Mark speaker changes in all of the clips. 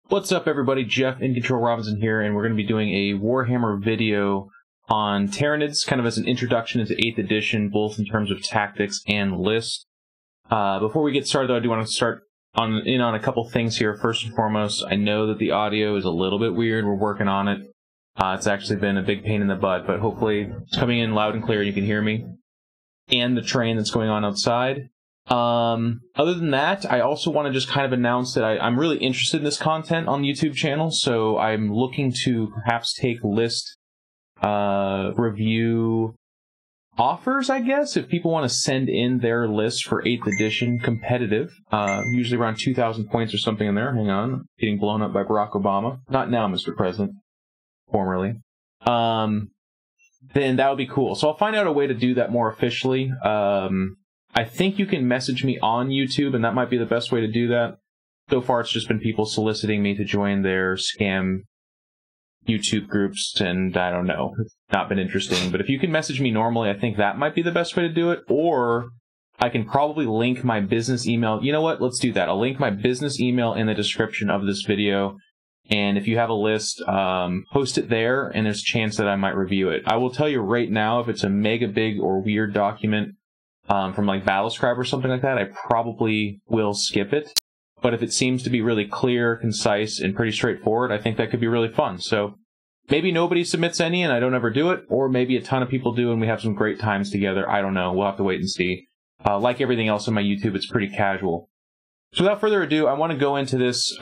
Speaker 1: What's up, everybody? Geoff in Control Robinson here, and we're going to be doing a Warhammer video on Tyranids, kind of as an introduction into 8th edition, both in terms of tactics and list. Before we get started, though, I do want to start on a couple things here. First and foremost, I know that the audio is a little bit weird. We're working on it. It's actually been a big pain in the butt, but hopefully it's coming in loud and clear. You can hear me and the train that's going on outside. Other than that, I also want to just kind of announce that I'm really interested in this content on the YouTube channel, so I'm looking to perhaps take list review offers, I guess, if people want to send in their list for 8th edition competitive, usually around 2,000 points or something in there. Hang on, getting blown up by Barack Obama. Not now, Mr. President. Formerly. Then that would be cool. So I'll find out a way to do that more officially. I think you can message me on YouTube, and that might be the best way to do that. So far, it's just been people soliciting me to join their scam YouTube groups, and I don't know. It's not been interesting. But if you can message me normally, I think that might be the best way to do it. Or I can probably link my business email. You know what? Let's do that. I'll link my business email in the description of this video. And if you have a list, post it there, and there's a chance that I might review it. I will tell you right now, if it's a mega big or weird document, from like Battlescribe or something like that, I probably will skip it. But if it seems to be really clear, concise, and pretty straightforward, I think that could be really fun. So maybe nobody submits any and I don't ever do it, or maybe a ton of people do and we have some great times together. I don't know. We'll have to wait and see. Like everything else on my YouTube, it's pretty casual. So without further ado, I want to go into this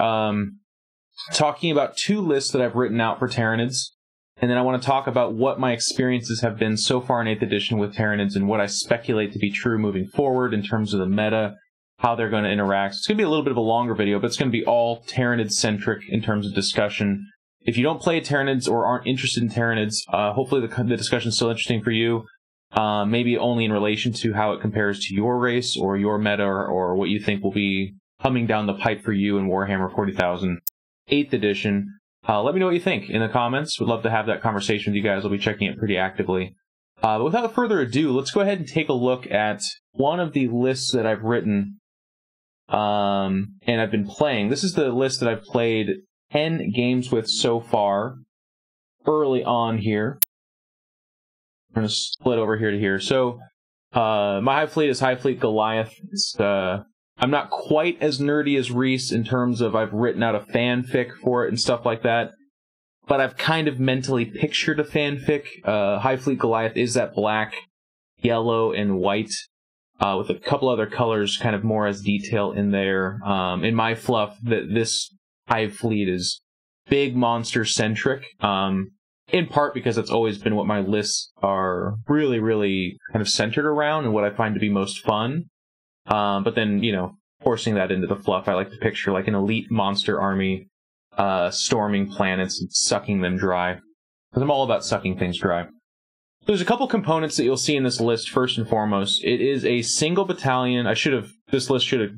Speaker 1: talking about two lists that I've written out for Tyranids. And then I want to talk about what my experiences have been so far in 8th edition with Tyranids and what I speculate to be true moving forward in terms of the meta, how they're going to interact. It's going to be a little bit of a longer video, but it's going to be all Tyranid-centric in terms of discussion. If you don't play Tyranids or aren't interested in Tyranids, hopefully the discussion is still interesting for you. Maybe only in relation to how it compares to your race or your meta or what you think will be coming down the pipe for you in Warhammer 40,000 8th edition. Let me know what you think in the comments. Would love to have that conversation with you guys. I'll be checking it pretty actively. But without further ado, let's go ahead and take a look at one of the lists that I've written and I've been playing. This is the list that I've played 10 games with so far early on here. I'm going to split over here to here. So my Hive Fleet is Hive Fleet Goliath. It's I'm not quite as nerdy as Reese in terms of I've written out a fanfic for it and stuff like that, but I've kind of mentally pictured a fanfic. Hive Fleet Goliath is that black, yellow, and white, with a couple other colors kind of more as detail in there. In my fluff, this Hive Fleet is big monster-centric, in part because that's always been what my lists are really, really kind of centered around and what I find to be most fun. But then, you know, forcing that into the fluff, I like to picture like an elite monster army storming planets and sucking them dry. Because I'm all about sucking things dry. There's a couple components that you'll see in this list, first and foremost. It is a single battalion. This list should have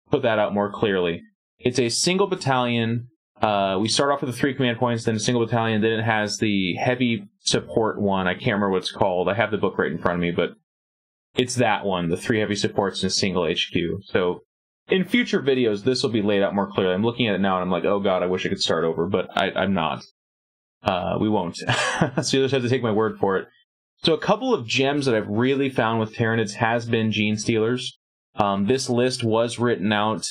Speaker 1: put that out more clearly. It's a single battalion. We start off with the 3 command points, then a single battalion, then it has the heavy support one. I can't remember what it's called. I have the book right in front of me, but it's that one, the 3 heavy supports in a single HQ. So in future videos, this will be laid out more clearly. I'm looking at it now and I'm like, oh god, I wish I could start over, but I'm not. We won't. So you'll just have to take my word for it. So a couple of gems that I've really found with Tyranids has been Gene Stealers. This list was written out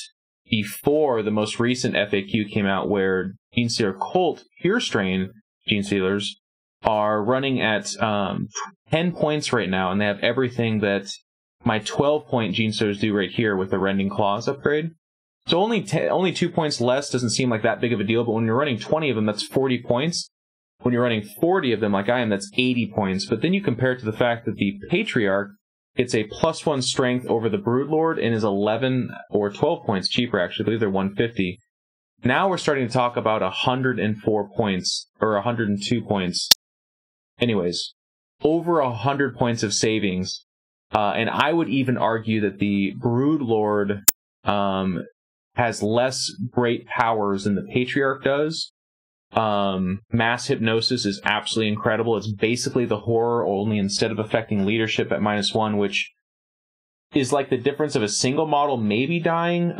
Speaker 1: before the most recent FAQ came out, where Gene Stealer Cult Purestrain Gene Stealers are running at 10 points right now, and they have everything that my 12-point Gene Stealers do right here with the Rending Claws upgrade. So only 2 points less doesn't seem like that big of a deal, but when you're running 20 of them, that's 40 points. When you're running 40 of them, like I am, that's 80 points. But then you compare it to the fact that the Patriarch gets a +1 strength over the Broodlord and is 11 or 12 points cheaper, actually. I believe they're 150. Now we're starting to talk about 104 points, or 102 points. Anyways, over 100 points of savings, and I would even argue that the Broodlord has less great powers than the Patriarch does. Mass Hypnosis is absolutely incredible. It's basically the horror, only instead of affecting leadership at -1, which is like the difference of a single model maybe dying.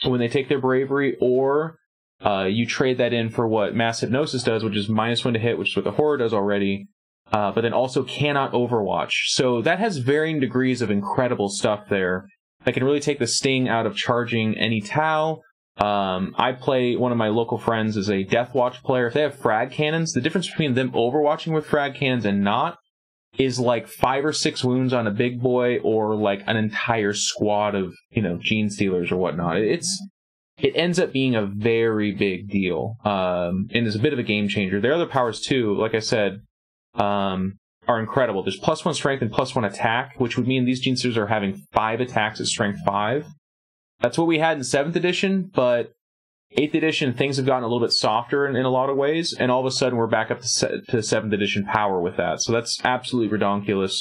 Speaker 1: when they take their bravery, or you trade that in for what Mass Hypnosis does, which is -1 to hit, which is what the Horror does already, but then also cannot Overwatch. So that has varying degrees of incredible stuff there that can really take the sting out of charging any Tau. I play, one of my local friends is a Deathwatch player. If they have frag cannons, the difference between them overwatching with frag cannons and not is like 5 or 6 wounds on a big boy, or like an entire squad of, Gene Stealers or whatnot. It ends up being a very big deal, and is a bit of a game changer. Their other powers too, like I said, are incredible. There's +1 strength and +1 attack, which would mean these Gene Stealers are having 5 attacks at strength 5. That's what we had in 7th edition, but 8th edition, things have gotten a little bit softer in a lot of ways, and all of a sudden we're back up to 7th edition power with that. So that's absolutely redonkulous.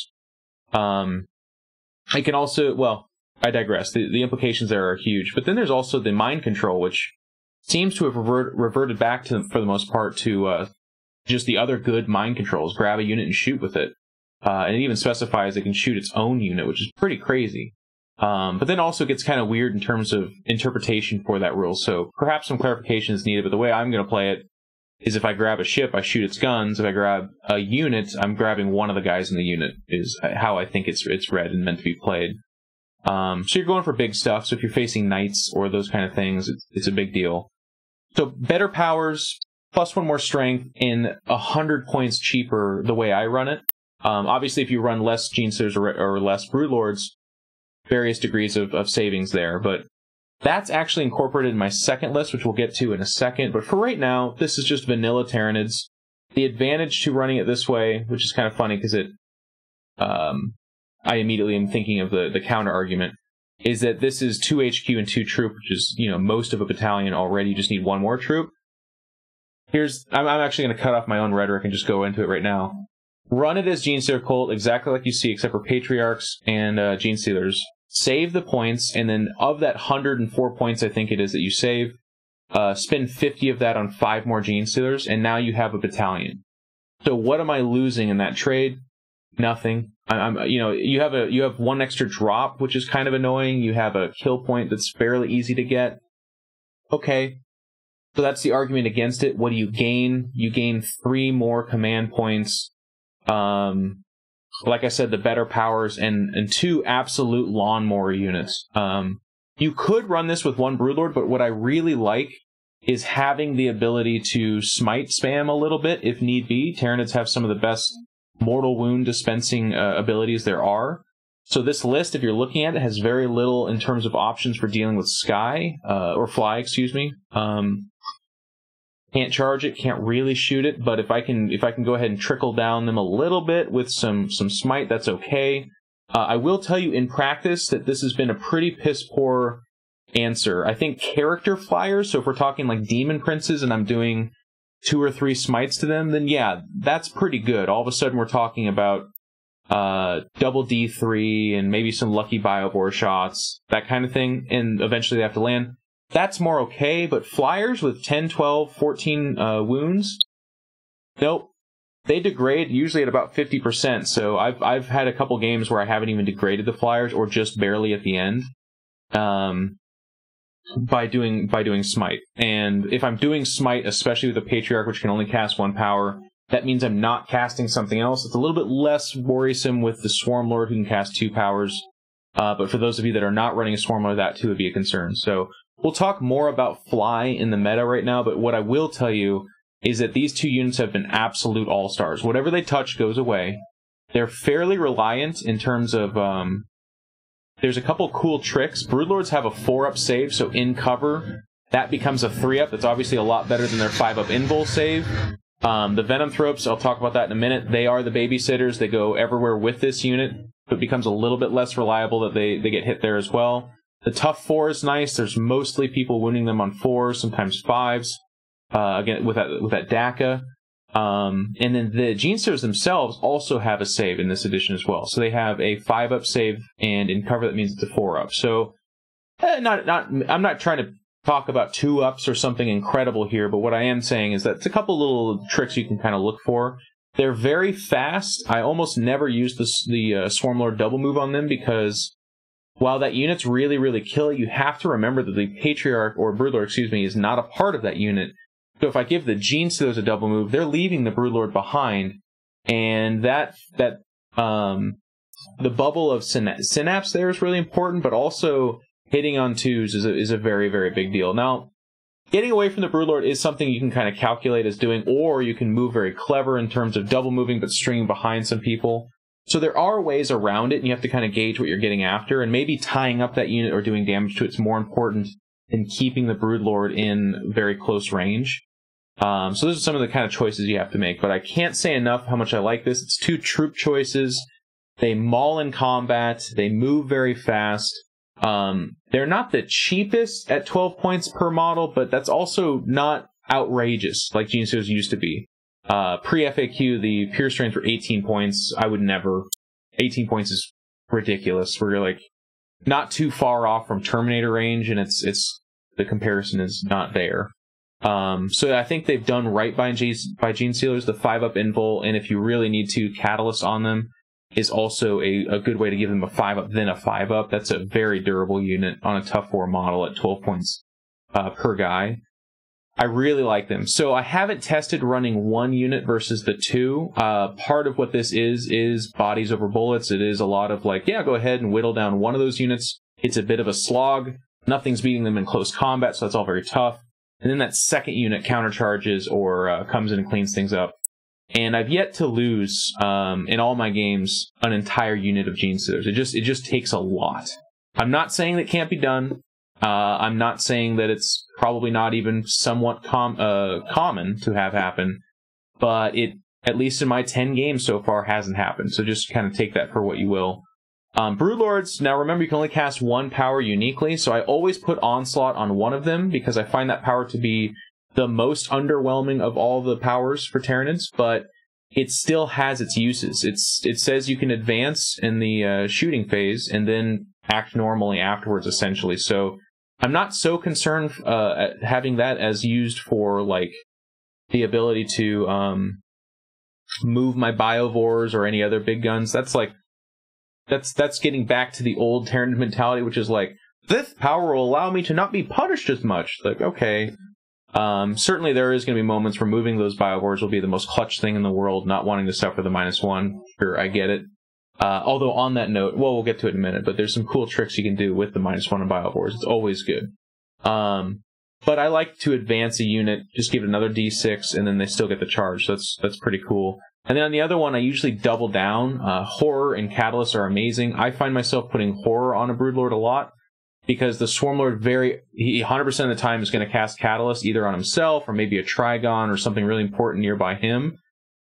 Speaker 1: It can also, well, I digress. The implications there are huge. But then there's also the mind control, which seems to have reverted back to, for the most part, to just the other good mind controls. Grab a unit and shoot with it. And it even specifies it can shoot its own unit, which is pretty crazy. But then also gets kind of weird in terms of interpretation for that rule. So perhaps some clarification is needed, but the way I'm going to play it is if I grab a ship, I shoot its guns. If I grab a unit, I'm grabbing one of the guys in the unit, is how I think it's read and meant to be played. So you're going for big stuff. So if you're facing knights or those kind of things, it's a big deal. So better powers, +1 more strength, and 100 points cheaper the way I run it. Obviously, if you run less Gene Stealers or less Broodlords, various degrees of savings there, but that's actually incorporated in my second list, which we'll get to in a second. But for right now, this is just vanilla Tyranids. The advantage to running it this way, which is kind of funny because I immediately am thinking of the counter argument, is that this is 2 HQ and 2 troop, which is most of a battalion already. You just need 1 more troop. I'm actually going to cut off my own rhetoric and just go into it right now. Run it as Gene Stealer Cult, exactly like you see, except for Patriarchs and Gene Stealers. Save the points, and then of that 104 points, I think it is, that you save, spend 50 of that on 5 more Gene Stealers, and now you have a battalion. So what am I losing in that trade? Nothing. You have 1 extra drop, which is kind of annoying. You have a kill point that's fairly easy to get. Okay. So that's the argument against it. What do you gain? You gain 3 more command points. Like I said, the better powers and 2 absolute lawnmower units. You could run this with 1 Broodlord, but what I really like is having the ability to smite spam a little bit if need be. Tyranids have some of the best mortal wound dispensing abilities there are. So this list, if you're looking at it, has very little in terms of options for dealing with sky, or fly, excuse me. Can't charge it, can't really shoot it, but if I can go ahead and trickle down them a little bit with some smite, that's okay. I will tell you in practice that this has been a pretty piss poor answer. I think character flyers, so if we're talking like demon princes and I'm doing 2 or 3 smites to them, then yeah, that's pretty good. All of a sudden we're talking about double D3 and maybe some lucky biobore shots, that kind of thing, and eventually they have to land. That's more okay, but flyers with 10, 12, 14 wounds, nope. They degrade usually at about 50%, so I've had a couple games where I haven't even degraded the flyers, or just barely at the end, by doing smite. And if I'm doing smite, especially with the Patriarch, which can only cast 1 power, that means I'm not casting something else. It's a little bit less worrisome with the Swarm Lord, who can cast 2 powers, but for those of you that are not running a Swarm Lord, that too would be a concern. So we'll talk more about fly in the meta right now, but what I will tell you is that these 2 units have been absolute all-stars. Whatever they touch goes away. They're fairly reliant in terms of... there's a couple cool tricks. Broodlords have a 4-up save, so in cover, that becomes a 3-up. That's obviously a lot better than their 5-up invul save. The venomthropes, I'll talk about that in a minute. They are the babysitters. They go everywhere with this unit. It becomes a little bit less reliable that they get hit there as well. The tough 4 is nice. There's mostly people wounding them on 4s, sometimes 5s. Again, with that DACA. And then the Gene Stealers themselves also have a save in this edition as well. So they have a 5-up save, and in cover that means it's a 4-up. So I'm not trying to talk about 2-ups or something incredible here, but what I am saying is that it's a couple little tricks you can kind of look for. They're very fast. I almost never use the Swarm Lord double move on them because while that unit's really, really killer, you have to remember that the Patriarch, or Broodlord, excuse me, is not a part of that unit. So if I give the Genestealers a double move, they're leaving the Broodlord behind, and the bubble of synapse there is really important, but also hitting on 2s is a very, very big deal. Now, getting away from the Broodlord is something you can kind of calculate as doing, or you can move very clever in terms of double moving but stringing behind some people. So there are ways around it, and you have to kind of gauge what you're getting after, and maybe tying up that unit or doing damage to it's more important than keeping the Broodlord in very close range. So those are some of the kind of choices you have to make, but I can't say enough how much I like this. It's 2 troop choices. They maul in combat. They move very fast. They're not the cheapest at 12 points per model, but that's also not outrageous like Genestealers used to be. Pre-FAQ, the Purestrains were 18 points. I would never. 18 points is ridiculous. We're like not too far off from Terminator range, and it's the comparison is not there. So I think they've done right by Genestealers, the 5-up invul, and if you really need to, Catalyst on them is also a good way to give them a 5-up, then a 5-up. That's a very durable unit on a tough 4 model at 12 points per guy. I really like them. So I haven't tested running 1 unit versus the 2. Part of what this is bodies over bullets. It is a lot of like, yeah, go ahead and whittle down one of those units. It's a bit of a slog. Nothing's beating them in close combat, so that's all very tough. And then that second unit countercharges or comes in and cleans things up. And I've yet to lose in all my games an entire unit of Genestealers. It just takes a lot. I'm not saying that can't be done. I'm not saying that it's probably not even somewhat common to have happen, but it, at least in my 10 games so far, hasn't happened. So just kind of take that for what you will. Broodlords, now remember you can only cast 1 power uniquely, so I always put Onslaught on one of them because I find that power to be the most underwhelming of all the powers for Tyranids, but it still has its uses. It says you can advance in the shooting phase and then act normally afterwards, essentially. So I'm not so concerned at having that as used for like the ability to move my Biovores or any other big guns. That's like that's getting back to the old Tyranid mentality, which is like, this power will allow me to not be punished as much. Like, okay. Certainly there is going to be moments where moving those Biovores will be the most clutch thing in the world, not wanting to suffer the -1. Sure, I get it. Although on that note, well, we'll get to it in a minute, but there's some cool tricks you can do with the -1 on Biovores. It's always good. But I like to advance a unit, just give it another D6, and then they still get the charge. So that's pretty cool. And then on the other one, I usually double down. Horror and Catalyst are amazing. I find myself putting Horror on a Broodlord a lot, because the Swarmlord 100% of the time is going to cast Catalyst either on himself or maybe a Trigon or something really important nearby him.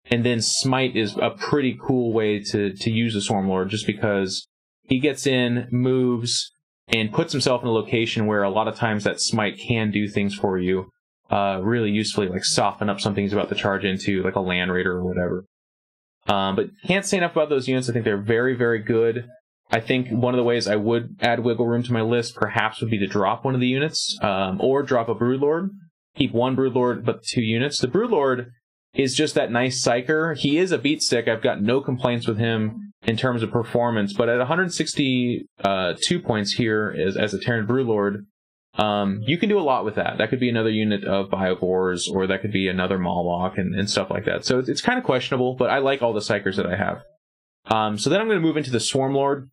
Speaker 1: And then Smite is a pretty cool way to use the Swarmlord, just because he gets in, moves, and puts himself in a location where a lot of times that Smite can do things for you really usefully, like soften up something he's about to charge into, like a Land Raider or whatever. But can't say enough about those units. I think they're very, very good. I think one of the ways I would add wiggle room to my list perhaps would be to drop one of the units, or drop a Broodlord. Keep 1 Broodlord, but 2 units. The Broodlord is just that nice psyker. He is a beat stick. I've got no complaints with him in terms of performance, but at 162 points here as a Tyranid Broodlord, you can do a lot with that. That could be another unit of Biovores, or that could be another Mawloc and stuff like that. So it's kind of questionable, but I like all the psychers that I have. So then I'm going to move into the Swarmlord.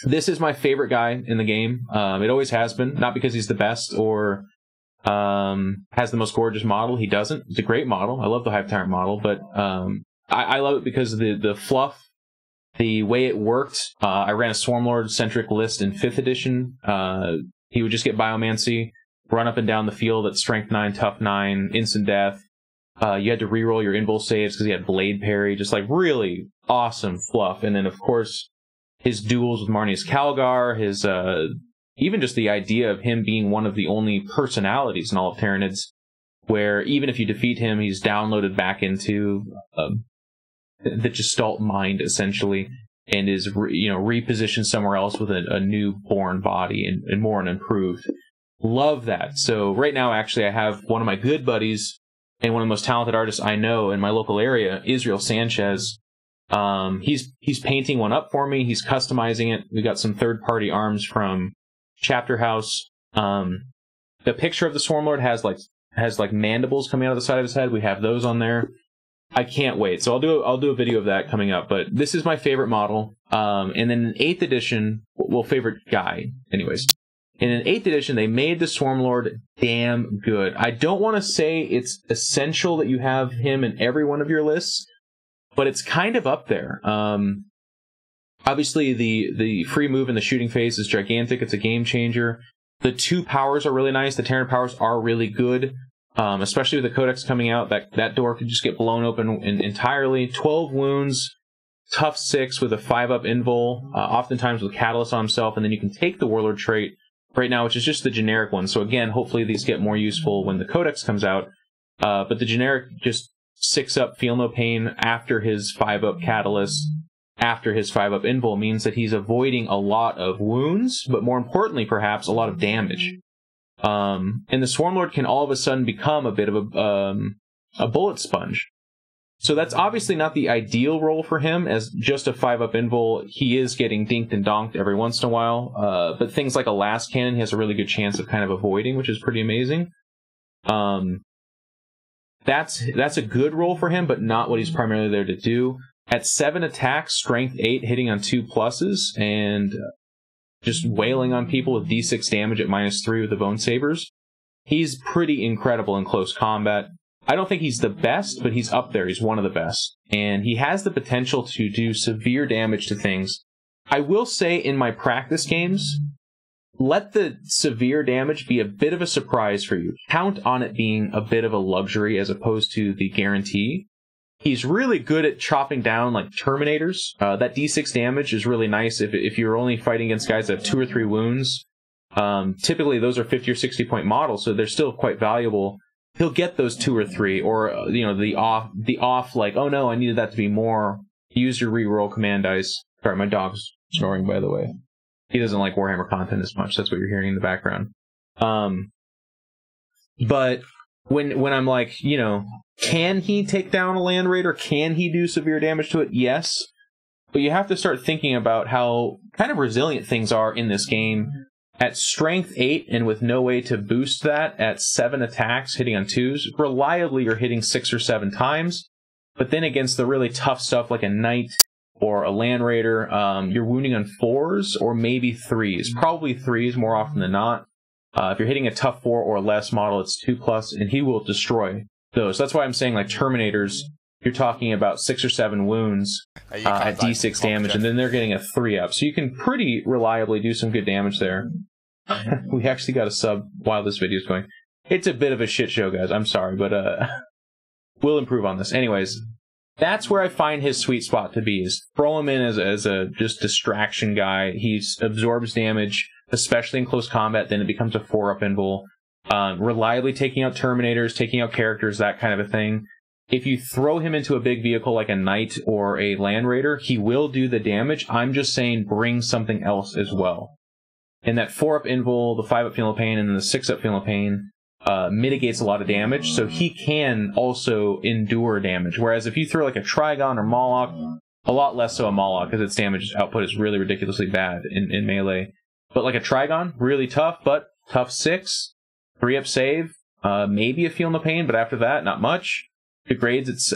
Speaker 1: This is my favorite guy in the game. It always has been. Not because he's the best or has the most gorgeous model. He doesn't. It's a great model. I love the Hive Tyrant model, but I love it because of the fluff, the way it worked. I ran a Swarmlord-centric list in 5th edition. He would just get Biomancy, run up and down the field at Strength 9, Tough 9, instant death. You had to reroll your invul saves because he had Blade Parry. Just like really awesome fluff. And then, of course, his duels with Marnius Calgar, his even just the idea of him being one of the only personalities in all of Tyranids, where even if you defeat him, he's downloaded back into the Gestalt mind, essentially, and is repositioned somewhere else with a newborn body and more and improved. Love that. So right now, actually, I have one of my good buddies and one of the most talented artists I know in my local area, Israel Sanchez. He's painting one up for me. He's customizing it. We got some third-party arms from Chapter House. The picture of the Swarmlord has like mandibles coming out of the side of his head. We have those on there. I can't wait. So I'll do a video of that coming up. But this is my favorite model. And then in 8th edition, well, favorite guy, anyways. And in 8th edition, they made the Swarmlord damn good. I don't want to say it's essential that you have him in every one of your lists, but it's kind of up there. Obviously, the free move in the shooting phase is gigantic. It's a game changer. The 2 powers are really nice. The Terran powers are really good, especially with the Codex coming out. That door could just get blown open entirely. 12 wounds, tough 6 with a 5-up invul, oftentimes with Catalyst on himself, and then you can take the Warlord trait right now, which is just the generic one. So again, hopefully these get more useful when the Codex comes out. But the generic just 6-up Feel No Pain after his 5-up Catalyst, after his 5-up invul, means that he's avoiding a lot of wounds, but more importantly, perhaps, a lot of damage. And the Swarmlord can all of a sudden become a bit of a bullet sponge. So that's obviously not the ideal role for him as just a 5-up invul. He is getting dinked and donked every once in a while, but things like a last cannon he has a really good chance of kind of avoiding, which is pretty amazing. That's a good role for him, but not what he's primarily there to do. At 7 attacks, strength 8, hitting on 2 pluses, and just wailing on people with d6 damage at -3 with the Bone Sabers. He's pretty incredible in close combat. I don't think he's the best, but he's up there. He's one of the best. And he has the potential to do severe damage to things. I will say in my practice games, let the severe damage be a bit of a surprise for you. Count on it being a bit of a luxury as opposed to the guarantee. He's really good at chopping down like Terminators. That d6 damage is really nice if you're only fighting against guys that have 2 or 3 wounds. Typically those are 50 or 60 point models, so they're still quite valuable. He'll get those 2 or 3, or the off like, oh no, I needed that to be more. Use your reroll command dice. Sorry, my dog's snoring, by the way. He doesn't like Warhammer content as much. That's what you're hearing in the background. But when I'm like, can he take down a Land Raider? Can he do severe damage to it? Yes. But you have to start thinking about how kind of resilient things are in this game. At strength 8 and with no way to boost that at 7 attacks, hitting on 2s, reliably you're hitting 6 or 7 times. But then against the really tough stuff like a Knight or a Land Raider, you're wounding on 4s or maybe 3s. Probably 3s more often than not. If you're hitting a tough 4 or less model, it's 2+, and he will destroy those. That's why I'm saying like Terminators, you're talking about 6 or 7 wounds at d6 damage, and then they're getting a 3-up. So you can pretty reliably do some good damage there. We actually got a sub while this video is going. It's a bit of a shit show, guys. I'm sorry, but we'll improve on this. Anyways, that's where I find his sweet spot to be, is throw him in as a just distraction guy. He absorbs damage, especially in close combat. Then it becomes a 4-up invul. Reliably taking out Terminators, taking out characters, that kind of a thing. If you throw him into a big vehicle like a Knight or a Land Raider, he will do the damage. I'm just saying bring something else as well. And that 4-up invul, the 5-up Feel No Pain, and then the 6-up Feel No Pain mitigates a lot of damage, so he can also endure damage. Whereas if you throw like a Trigon or Moloch, a lot less so a Moloch, because its damage output is really ridiculously bad in melee. But like a Trigon, really tough, but tough 6, 3-up save, maybe a Feel No Pain, but after that, not much. Degrades its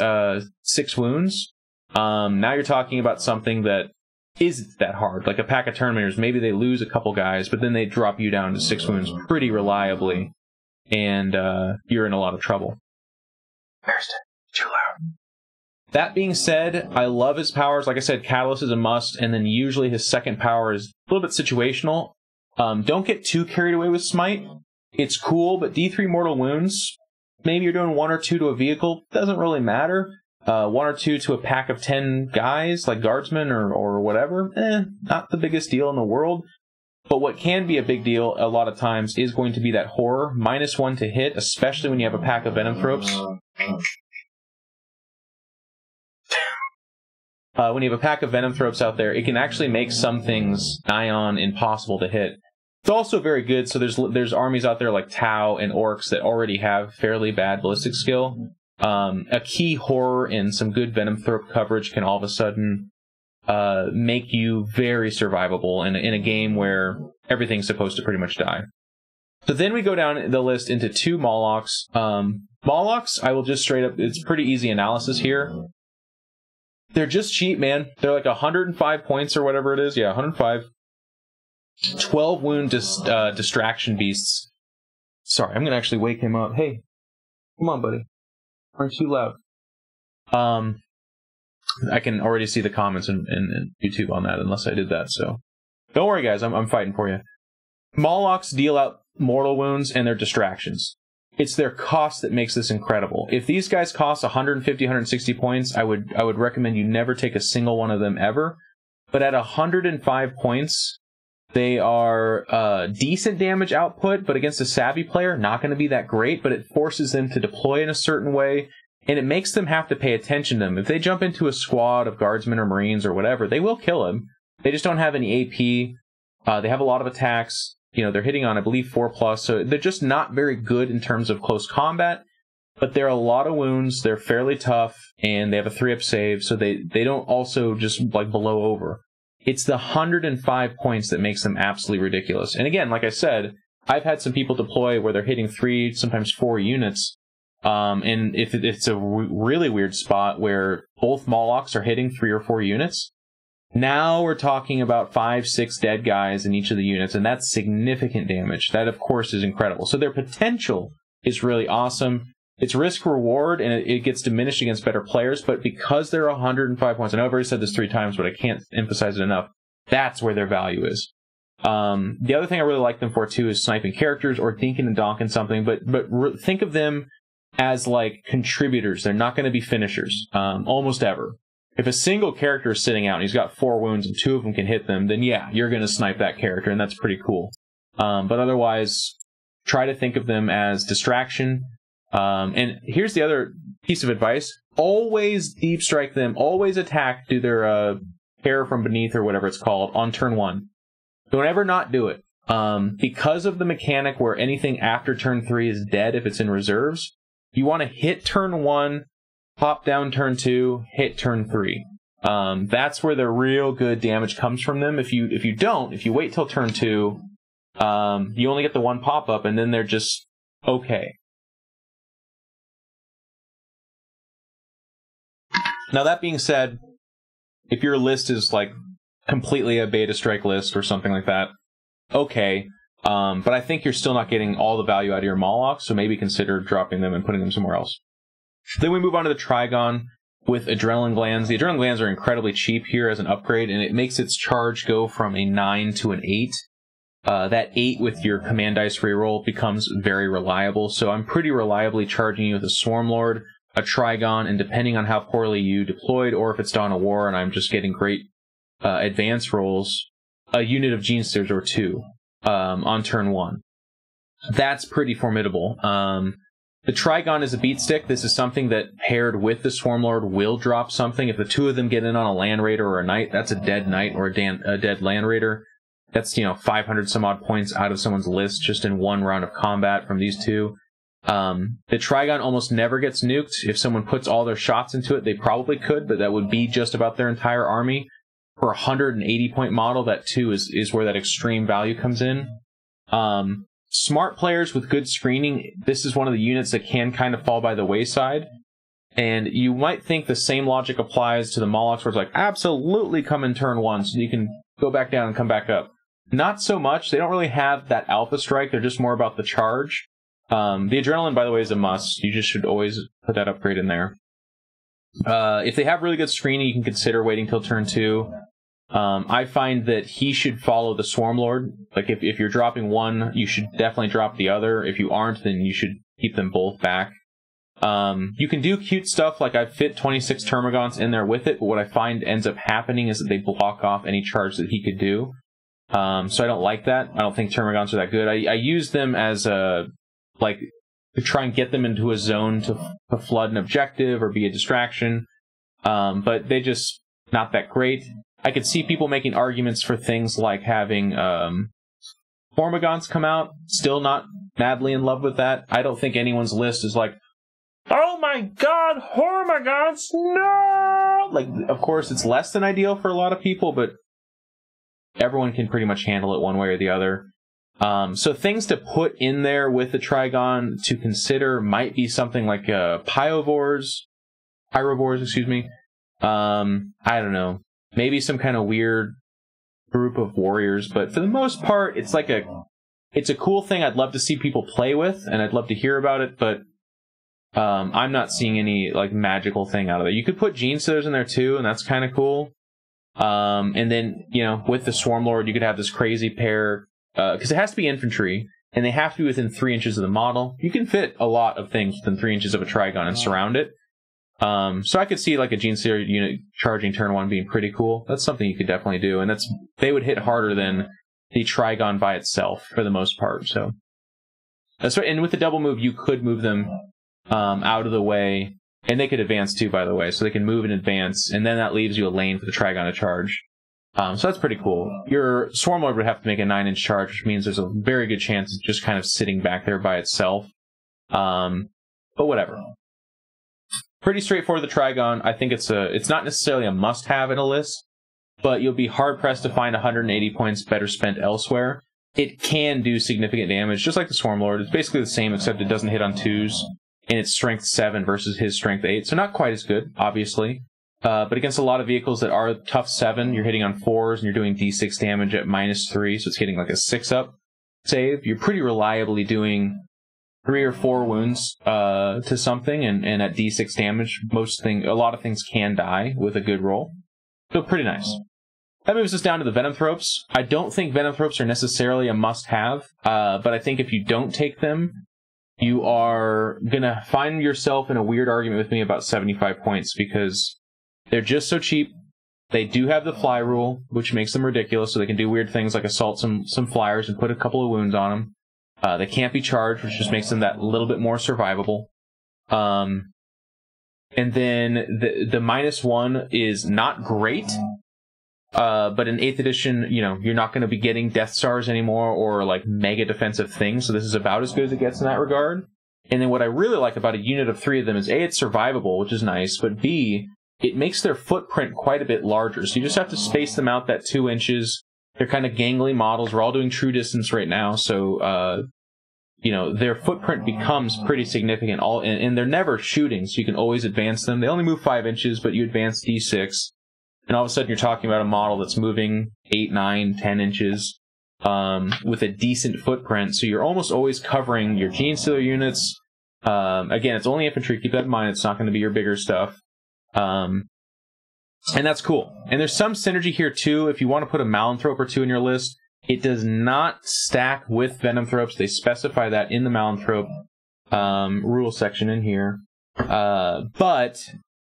Speaker 1: 6 wounds. Now you're talking about something that isn't that hard. Like a pack of Terminators, maybe they lose a couple guys, but then they drop you down to 6 wounds pretty reliably, and you're in a lot of trouble. Where's it? Too loud. That being said, I love his powers. Like I said, Catalyst is a must, and then usually his second power is a little bit situational. Don't get too carried away with Smite. It's cool, but D3 mortal wounds, maybe you're doing 1 or 2 to a vehicle, doesn't really matter. 1 or 2 to a pack of 10 guys, like guardsmen or whatever, not the biggest deal in the world. But what can be a big deal a lot of times is going to be that horror. -1 to hit, especially when you have a pack of venomthropes. When you have a pack of venomthropes out there, it can actually make some things nigh on impossible to hit. It's also very good, so there's armies out there like Tau and Orcs that already have fairly bad ballistic skill. A key horror and some good venomthrope coverage can all of a sudden make you very survivable in a game where everything's supposed to pretty much die. So then we go down the list into 2 Molochs. Molochs, I will just straight up, it's pretty easy analysis here. They're just cheap, man. They're like 105 points or whatever it is. Yeah, 105. 12 wound distraction beasts. Sorry, I'm going to actually wake him up. Hey, come on, buddy. Aren't you loud? I can already see the comments in YouTube on that, unless I did that, so. Don't worry, guys. I'm fighting for you. Molochs deal out mortal wounds and their distractions. It's their cost that makes this incredible. If these guys cost 150, 160 points, I would recommend you never take a single one of them ever. But at 105 points, they are decent damage output, but against a savvy player, not going to be that great, but it forces them to deploy in a certain way, and it makes them have to pay attention to them. If they jump into a squad of guardsmen or marines or whatever, they will kill him. They just don't have any AP. They have a lot of attacks. You know, they're hitting on, I believe, 4+, so they're just not very good in terms of close combat, but they're a lot of wounds, they're fairly tough, and they have a 3-up save, so they don't also just, like, blow over. It's the 105 points that makes them absolutely ridiculous. And again, like I said, I've had some people deploy where they're hitting 3, sometimes 4 units, and if it's a really weird spot where both Molochs are hitting 3 or 4 units, now we're talking about 5, 6 dead guys in each of the units, and that's significant damage. That, of course, is incredible. So their potential is really awesome. It's risk-reward, and it gets diminished against better players, but because they're 105 points, I know I've already said this 3 times, but I can't emphasize it enough, that's where their value is. The other thing I really like them for, too, is sniping characters or dinking and donking something, but think of them as, like, contributors. They're not going to be finishers, almost ever. If a single character is sitting out and he's got 4 wounds and 2 of them can hit them, then yeah, you're going to snipe that character, and that's pretty cool. But otherwise, try to think of them as distraction. And here's the other piece of advice. Always deep strike them. Always attack, do their hair from beneath or whatever it's called, on turn 1. Don't ever not do it. Because of the mechanic where anything after turn 3 is dead if it's in reserves, you want to hit turn 1, pop down turn 2, hit turn 3. That's where the real good damage comes from them. If you wait till turn 2, you only get the 1 pop-up, and then they're just okay. Now, that being said, if your list is like completely a beta strike list or something like that, okay. But I think you're still not getting all the value out of your Moloch, so maybe consider dropping them and putting them somewhere else. Then we move on to the Trigon with Adrenaline Glands. The Adrenaline Glands are incredibly cheap here as an upgrade, and it makes its charge go from a 9 to an 8. That 8 with your command dice reroll becomes very reliable, so I'm pretty reliably charging you with a Swarmlord, a Trigon, and depending on how poorly you deployed, or if it's Dawn of War and I'm just getting great advance rolls, a unit of Genesteers or 2 on turn 1. That's pretty formidable. The Trigon is a beat stick. This is something that paired with the Swarmlord will drop something. If the 2 of them get in on a Land Raider or a Knight, that's a dead Knight or a dead Land Raider. That's, 500 some odd points out of someone's list just in 1 round of combat from these 2. The Trigon almost never gets nuked. If someone puts all their shots into it, they probably could, but that would be just about their entire army. For a 180 point model, that 2 is where that extreme value comes in. Smart players with good screening, this is one of the units that can kind of fall by the wayside. And you might think the same logic applies to the Molochs, where it's like, absolutely come in turn 1 so you can go back down and come back up. Not so much. They don't really have that alpha strike. They're just more about the charge. The Adrenaline, by the way, is a must. You just should always put that upgrade in there. If they have really good screening, you can consider waiting till turn 2. I find that he should follow the Swarmlord. Like, if you're dropping 1, you should definitely drop the other. If you aren't, then you should keep them both back. You can do cute stuff, like I've fit 26 Termagants in there with it, but what I find ends up happening is that they block off any charge that he could do. So I don't like that. I don't think Termagants are that good. I use them as to try and get them into a zone to flood an objective or be a distraction. But they just not that great. I could see people making arguments for things like having Formagants come out. Still not madly in love with that. I don't think anyone's list is like, oh my god, oh my god, no! Like, of course, it's less than ideal for a lot of people, but everyone can pretty much handle it one way or the other. So things to put in there with the Trigon to consider might be something like pyrovores, excuse me. I don't know. Maybe some kind of weird group of warriors, but for the most part, it's a cool thing I'd love to see people play with, and I'd love to hear about it, but I'm not seeing any like magical thing out of it. You could put Gene Stealers in there too, and that's kind of cool. And then, you know, with the Swarm Lord, you could have this crazy pair, because it has to be infantry, and they have to be within 3 inches of the model. You can fit a lot of things within 3 inches of a Trigon and surround it. So I could see like a Gene Stealer unit charging turn 1 being pretty cool. That's something you could definitely do, and they would hit harder than the Trigon by itself for the most part. So that's right. And with the double move, you could move them out of the way, and they could advance too, by the way, so they can move and advance, and then that leaves you a lane for the Trigon to charge. So that's pretty cool. Your Swarm Lord would have to make a 9-inch charge, which means there's a very good chance it's just kind of sitting back there by itself. But whatever. Pretty straightforward, the Trigon. I think it's not necessarily a must-have in a list, but you'll be hard-pressed to find 180 points better spent elsewhere. It can do significant damage, just like the Swarm Lord. It's basically the same, except it doesn't hit on 2s, and it's strength 7 versus his strength 8, so not quite as good, obviously. But against a lot of vehicles that are tough 7, you're hitting on 4s, and you're doing d6 damage at -3, so it's getting like a 6-up save. You're pretty reliably doing 3 or 4 wounds to something, and at d6 damage, a lot of things can die with a good roll. So pretty nice. That moves us down to the venomthropes. I don't think venomthropes are necessarily a must-have, but I think if you don't take them, you are going to find yourself in a weird argument with me about 75 points, because they're just so cheap. They do have the fly rule, which makes them ridiculous, so they can do weird things like assault some flyers and put a couple of wounds on them. They can't be charged, which just makes them that little bit more survivable. And then the -1 is not great, but in 8th edition, you know, you're not going to be getting Death Stars anymore or like mega defensive things, so this is about as good as it gets in that regard. And then what I really like about a unit of 3 of them is A, it's survivable, which is nice, but B, it makes their footprint quite a bit larger. So you just have to space them out that 2 inches. They're kind of gangly models. We're all doing true distance right now, so you know, their footprint becomes pretty significant. And they're never shooting, so you can always advance them. They only move 5 inches, but you advance d6. And all of a sudden you're talking about a model that's moving 8, 9, 10 inches with a decent footprint. So you're almost always covering your Gene Stealer units. Again, it's only infantry. Keep that in mind. It's not going to be your bigger stuff. And that's cool. And there's some synergy here too. If you want to put a Malanthrope or 2 in your list, it does not stack with Venomthropes. They specify that in the Malanthrope rule section in here. But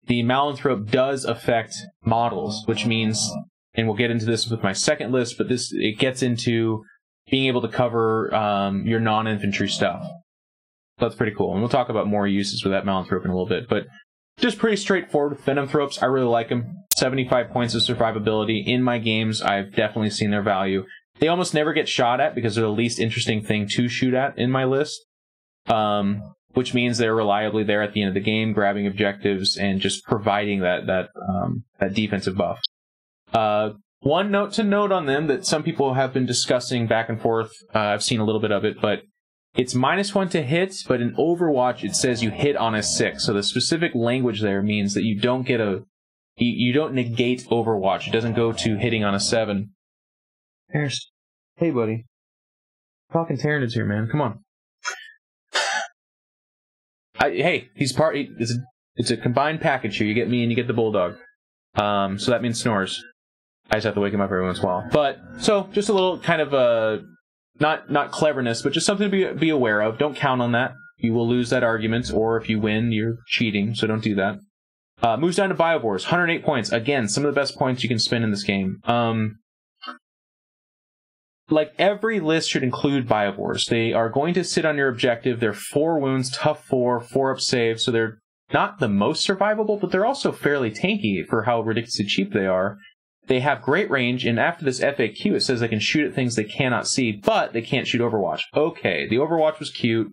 Speaker 1: the Malanthrope does affect models, which means, and we'll get into this with my second list, but it gets into being able to cover your non-infantry stuff. That's pretty cool. And we'll talk about more uses with that Malanthrope in a little bit. But just pretty straightforward with Venomthropes. I really like them. 75 points of survivability. In my games, I've definitely seen their value. They almost never get shot at because they're the least interesting thing to shoot at in my list. Which means they're reliably there at the end of the game, grabbing objectives and just providing that defensive buff. One note to note on them that some people have been discussing back and forth. I've seen a little bit of it, but it's -1 to hit, but in Overwatch it says you hit on a 6. So the specific language there means that you don't get you don't negate Overwatch. It doesn't go to hitting on a 7. Hey, buddy. Talking Tyranids here, man. Come on. Hey, he's it's a combined package here. You get me and you get the Bulldog. So that means snores. I just have to wake him up every once in a while. But, so, just a little kind of, not cleverness, but just something to be aware of. Don't count on that. You will lose that argument, or if you win, you're cheating, so don't do that. Moves down to Biovores. 108 points. Again, some of the best points you can spend in this game. Like, every list should include Biovores. They are going to sit on your objective. They're 4 wounds, tough 4, 4-up save, so they're not the most survivable, but they're also fairly tanky for how ridiculously cheap they are. They have great range, and after this FAQ, it says they can shoot at things they cannot see, but they can't shoot Overwatch. Okay, the Overwatch was cute.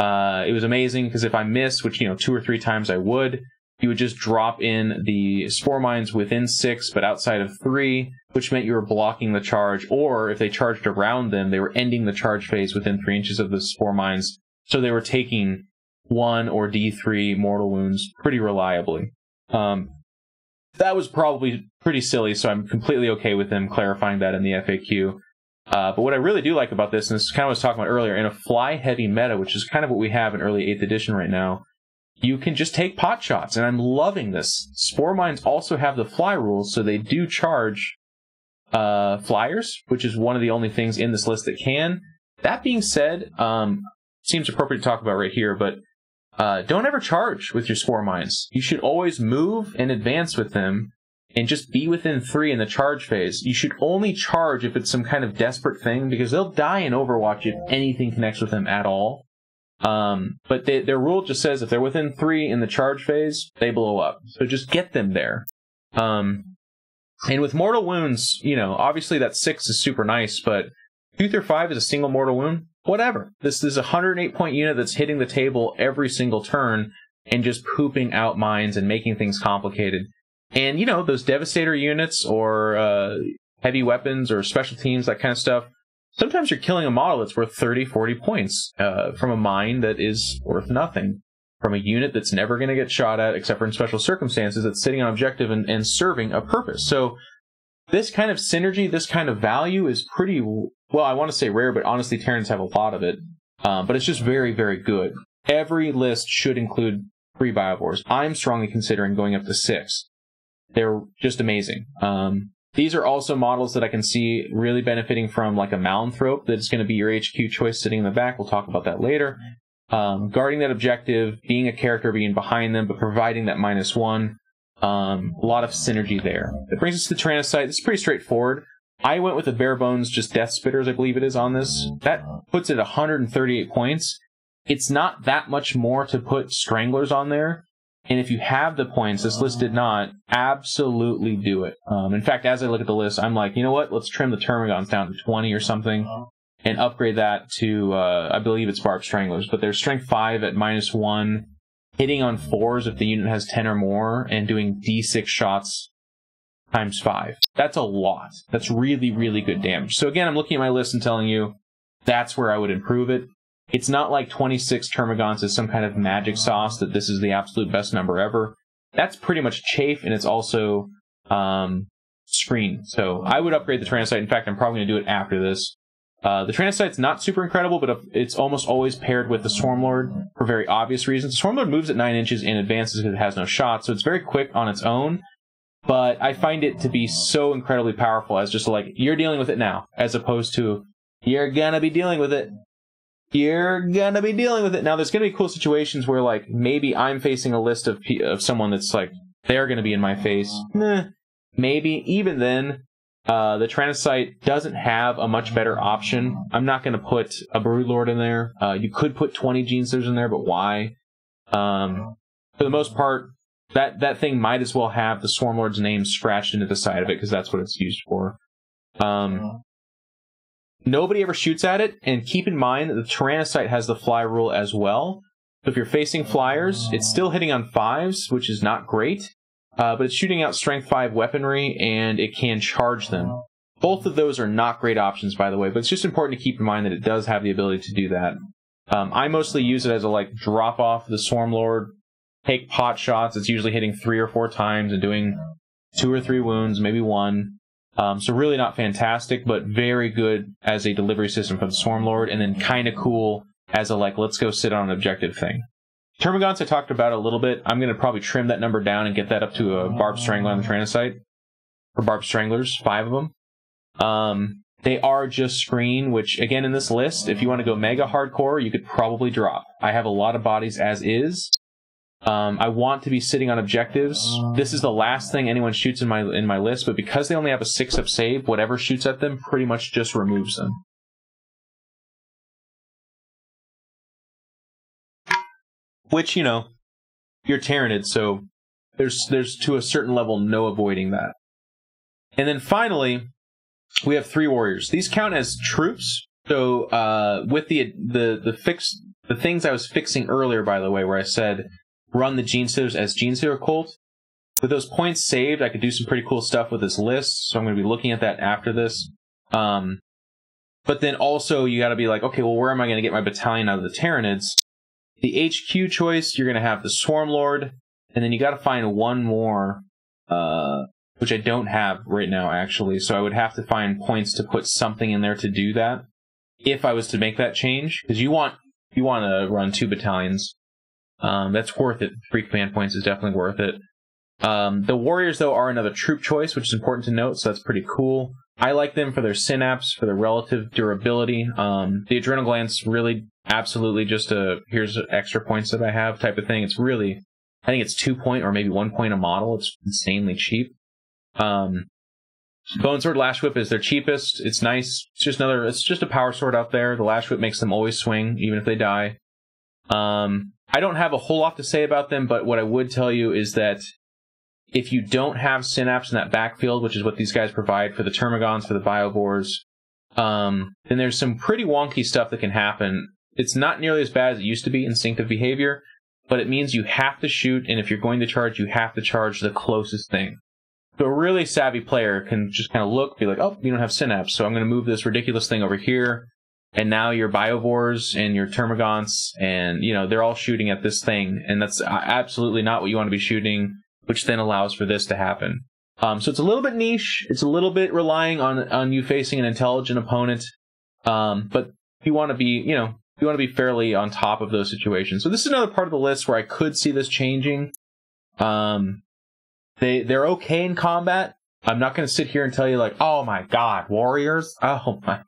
Speaker 1: It was amazing because if I missed, which 2 or 3 times I would, you would just drop in the spore mines within 6 but outside of 3, which meant you were blocking the charge, or if they charged around them, they were ending the charge phase within 3 inches of the spore mines, so they were taking 1 or D3 mortal wounds pretty reliably. That was probably pretty silly, so I'm completely okay with them clarifying that in the FAQ. But what I really do like about this, and this is kind of what I was talking about earlier, in a fly-heavy meta, which is kind of what we have in early 8th edition right now, you can just take pot shots, and I'm loving this. Spore mines also have the fly rules, so they do charge flyers, which is one of the only things in this list that can. That being said, seems appropriate to talk about right here, but don't ever charge with your spore mines. You should always move and advance with them and just be within 3 in the charge phase. You should only charge if it's some kind of desperate thing, because they'll die in Overwatch if anything connects with them at all. But their rule just says if they're within 3 in the charge phase, they blow up. So just get them there. And with mortal wounds, obviously that 6 is super nice, but 2 through 5 is a single mortal wound. Whatever. This is a 108-point unit that's hitting the table every single turn and just pooping out mines and making things complicated. And, those Devastator units or heavy weapons or special teams, that kind of stuff, sometimes you're killing a model that's worth 30, 40 points from a mine that is worth nothing, from a unit that's never going to get shot at except for in special circumstances, that's sitting on objective and serving a purpose. So this kind of synergy, this kind of value is pretty, well, I want to say rare, but honestly, Terrans have a lot of it. But it's just very, very good. Every list should include 3 Biovores. I'm strongly considering going up to 6. They're just amazing. These are also models that I can see really benefiting from, like a Malanthrop that's going to be your HQ choice sitting in the back. We'll talk about that later. Guarding that objective, being a character, being behind them, but providing that -1. A lot of synergy there. That brings us to the Tyrannocyte. This is pretty straightforward. I went with the bare bones, just Death Spitters, I believe it is on this. That puts it 138 points. It's not that much more to put Stranglers on there. And if you have the points, this list did not, absolutely do it. In fact, as I look at the list, I'm like, you know what? Let's trim the Termagants down to 20 or something and upgrade that to, I believe it's Barb Stranglers. But they're Strength 5 at -1, hitting on 4s if the unit has 10 or more, and doing D6 shots times 5. That's a lot. That's really, really good damage. So again, I'm looking at my list and telling you that's where I would improve it. It's not like 26 Termagants is some kind of magic sauce that this is the absolute best number ever. That's pretty much chafe, and it's also screen. So I would upgrade the Tyrannocyte. In fact, I'm probably going to do it after this. The Tyrannocyte's not super incredible, but it's almost always paired with the Swarmlord for very obvious reasons. The Swarmlord moves at 9 inches and advances because it has no shot, so it's very quick on its own. But I find it to be so incredibly powerful as just like, you're dealing with it now, as opposed to, you're gonna be dealing with it. You're gonna be dealing with it. Now, there's gonna be cool situations where, like, maybe I'm facing a list of someone that's like, they're gonna be in my face. Maybe. Even then, the Tyrannocyte doesn't have a much better option. I'm not gonna put a Broodlord in there. You could put 20 Genesters in there, but why? For the most part, that thing might as well have the Swarmlord's name scratched into the side of it, because that's what it's used for. Nobody ever shoots at it, and keep in mind that the Tyrannocyte has the fly rule as well. So if you're facing flyers, it's still hitting on 5s, which is not great, but it's shooting out Strength 5 weaponry, and it can charge them. Both of those are not great options, by the way, but it's just important to keep in mind that it does have the ability to do that. I mostly use it as a, like, drop off the Swarmlord, take pot shots. It's usually hitting 3 or 4 times and doing 2 or 3 wounds, maybe 1. So really not fantastic, but very good as a delivery system for the Swarmlord, and then kind of cool as a, like, let's go sit on an objective thing. Termagants I talked about a little bit. I'm going to probably trim that number down and get that up to a Barb Strangler on the Tyrannocyte. Or Barb Stranglers, 5 of them. They are just screen, which, again, in this list, if you want to go mega hardcore, you could probably drop. I have a lot of bodies as is. I want to be sitting on objectives. This is the last thing anyone shoots in my list, but because they only have a 6-up save, whatever shoots at them pretty much just removes them. Which, you're Tyranids, so there's to a certain level no avoiding that. And then finally, we have 3 warriors. These count as troops. So with the the things I was fixing earlier, by the way, where I said run the Gene Stealers as Gene Stealer Cult. With those points saved, I could do some pretty cool stuff with this list, so I'm going to be looking at that after this. But then also, you got to be like, okay, well, where am I going to get my battalion out of the Tyranids? The HQ choice, you're going to have the Swarm Lord, and then you got to find one more, which I don't have right now, actually. So I would have to find points to put something in there to do that, if I was to make that change. Because you want to run 2 battalions. That's worth it. 3 command points is definitely worth it. The Warriors, though, are another troop choice, which is important to note, so that's pretty cool. I like them for their synapse, for their relative durability. The Adrenal Glands really, absolutely just here's extra points that I have type of thing. It's really, I think it's 2 point or maybe 1 point a model. It's insanely cheap. Bone Sword Lash Whip is their cheapest. It's nice. It's just a power sword out there. The Lash Whip makes them always swing, even if they die. I don't have a whole lot to say about them, but what I would tell you is that if you don't have Synapse in that backfield, which is what these guys provide for the Termagants, for the Biobores, then there's some pretty wonky stuff that can happen. It's not nearly as bad as it used to be, Instinctive Behavior, but it means you have to shoot, and if you're going to charge, you have to charge the closest thing. So a really savvy player can just kind of look, be like, oh, you don't have Synapse, so I'm going to move this ridiculous thing over here, and now your Biovores and your Termagants, and, you know, they're all shooting at this thing, and that's absolutely not what you want to be shooting, which then allows for this to happen. So it's a little bit niche. It's a little bit relying on you facing an intelligent opponent. But you want to be, you want to be fairly on top of those situations. So this is another part of the list where I could see this changing. They're okay in combat. I'm not going to sit here and tell you like, oh my God, Warriors. Oh my.